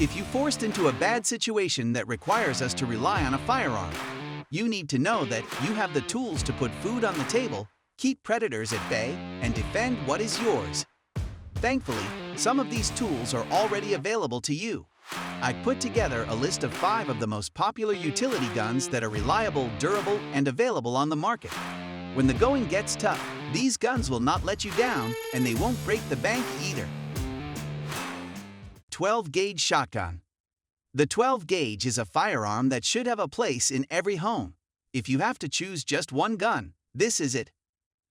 If you're forced into a bad situation that requires us to rely on a firearm, you need to know that you have the tools to put food on the table, keep predators at bay, and defend what is yours. Thankfully, some of these tools are already available to you. I put together a list of 5 of the most popular utility guns that are reliable, durable, and available on the market. When the going gets tough, these guns will not let you down, and they won't break the bank either. 12-gauge shotgun. The 12-gauge is a firearm that should have a place in every home. If you have to choose just one gun, this is it.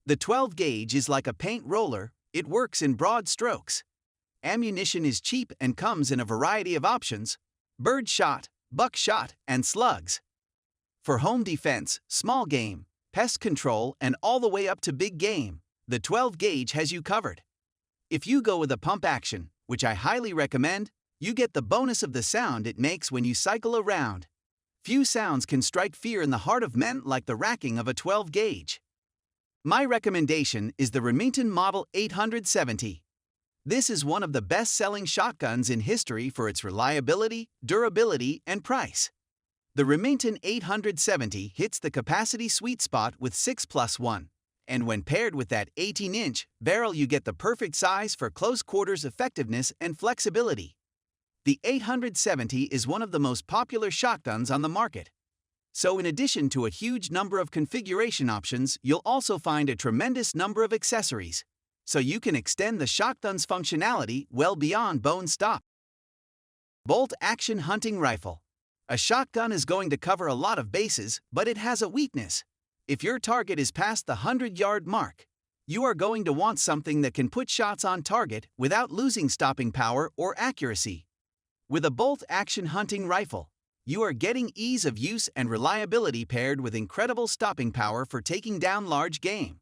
The 12-gauge is like a paint roller. It works in broad strokes. Ammunition is cheap and comes in a variety of options: bird shot, buckshot, and slugs. For home defense, small game, pest control, and all the way up to big game, the 12-gauge has you covered. If you go with a pump action, which I highly recommend, you get the bonus of the sound it makes when you cycle around. Few sounds can strike fear in the heart of men like the racking of a 12-gauge. My recommendation is the Remington Model 870. This is one of the best-selling shotguns in history for its reliability, durability, and price. The Remington 870 hits the capacity sweet spot with 6+1, and when paired with that 18-inch barrel, you get the perfect size for close-quarters effectiveness and flexibility. The 870 is one of the most popular shotguns on the market. So in addition to a huge number of configuration options, you'll also find a tremendous number of accessories, so you can extend the shotgun's functionality well beyond bone stop. Bolt-action hunting rifle. A shotgun is going to cover a lot of bases, but it has a weakness. If your target is past the 100-yard mark, you are going to want something that can put shots on target without losing stopping power or accuracy. With a bolt-action hunting rifle, you are getting ease of use and reliability paired with incredible stopping power for taking down large game.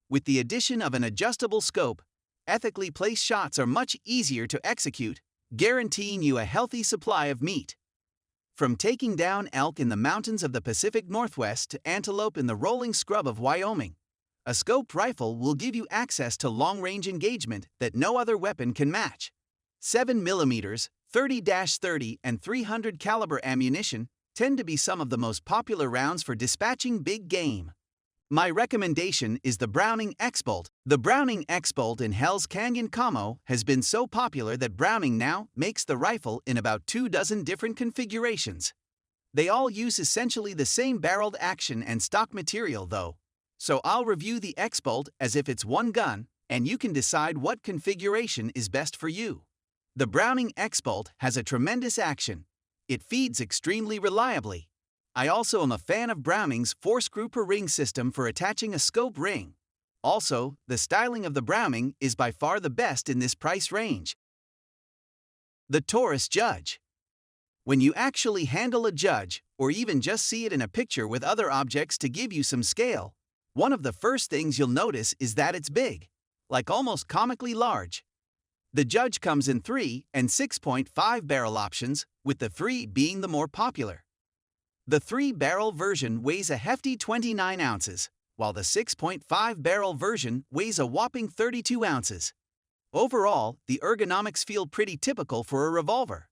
With the addition of an adjustable scope, ethically placed shots are much easier to execute, guaranteeing you a healthy supply of meat. From taking down elk in the mountains of the Pacific Northwest to antelope in the rolling scrub of Wyoming, a scoped rifle will give you access to long-range engagement that no other weapon can match. 7mm, 30-30, and 300 caliber ammunition tend to be some of the most popular rounds for dispatching big game. My recommendation is the Browning X-Bolt. The Browning X-Bolt in Hell's Canyon Camo has been so popular that Browning now makes the rifle in about 24 different configurations. They all use essentially the same barreled action and stock material though, so I'll review the X-Bolt as if it's one gun, and you can decide what configuration is best for you. The Browning X-Bolt has a tremendous action. It feeds extremely reliably. I also am a fan of Browning's 4-screw per ring system for attaching a scope ring. Also, the styling of the Browning is by far the best in this price range. The Taurus Judge. When you actually handle a Judge, or even just see it in a picture with other objects to give you some scale, one of the first things you'll notice is that it's big, like almost comically large. The Judge comes in 3 and 6.5 barrel options, with the 3 being the more popular. The 3-barrel version weighs a hefty 29 ounces, while the 6.5-barrel version weighs a whopping 32 ounces. Overall, the ergonomics feel pretty typical for a revolver.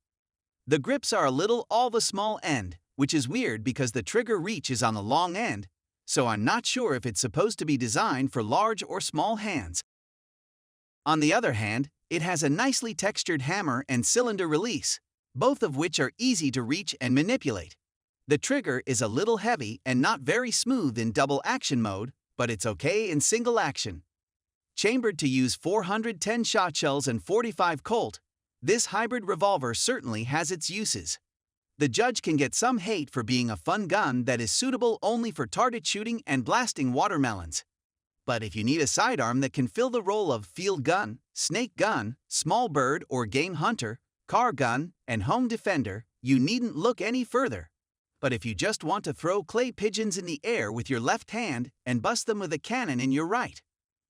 The grips are a little on the small end, which is weird because the trigger reach is on the long end, so I'm not sure if it's supposed to be designed for large or small hands. On the other hand, it has a nicely textured hammer and cylinder release, both of which are easy to reach and manipulate. The trigger is a little heavy and not very smooth in double action mode, but it's okay in single action. Chambered to use 410 shot shells and 45 Colt, this hybrid revolver certainly has its uses. The Judge can get some hate for being a fun gun that is suitable only for target shooting and blasting watermelons. But if you need a sidearm that can fill the role of field gun, snake gun, small bird or game hunter, car gun, and home defender, you needn't look any further. But if you just want to throw clay pigeons in the air with your left hand and bust them with a cannon in your right,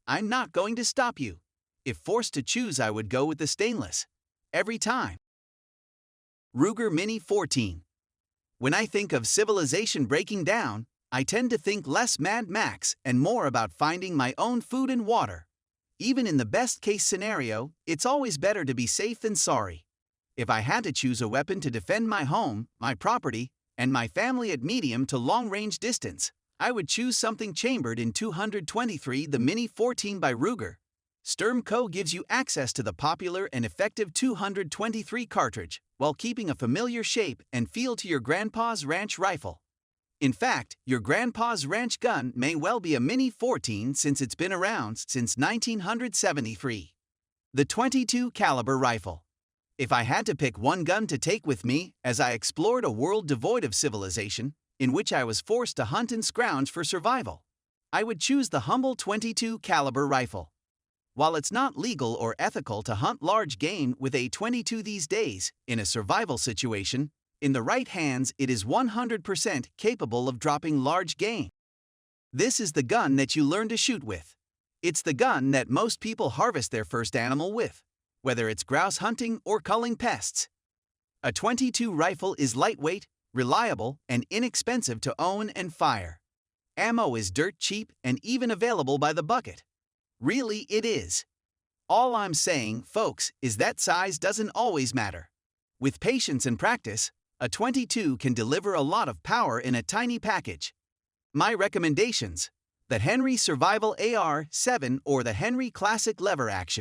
I'm not going to stop you. If forced to choose, I would go with the stainless. Every time. Ruger Mini 14. When I think of civilization breaking down, I tend to think less Mad Max and more about finding my own food and water. Even in the best-case scenario, it's always better to be safe than sorry. If I had to choose a weapon to defend my home, my property, and my family at medium to long-range distance, I would choose something chambered in 223. The Mini 14 by Ruger. Sturmco gives you access to the popular and effective 223 cartridge, while keeping a familiar shape and feel to your grandpa's ranch rifle. In fact, your grandpa's ranch gun may well be a Mini 14 since it's been around since 1973. The 22 caliber rifle. If I had to pick one gun to take with me as I explored a world devoid of civilization, in which I was forced to hunt and scrounge for survival, I would choose the humble 22 caliber rifle. While it's not legal or ethical to hunt large game with a 22 these days, in a survival situation, in the right hands it is 100% capable of dropping large game. This is the gun that you learn to shoot with. It's the gun that most people harvest their first animal with, whether it's grouse hunting or culling pests. A 22 rifle is lightweight, reliable, and inexpensive to own and fire. Ammo is dirt cheap and even available by the bucket. Really, it is. All I'm saying, folks, is that size doesn't always matter. With patience and practice, a 22 can deliver a lot of power in a tiny package. My recommendations: the Henry Survival AR-7 or the Henry Classic Lever Action.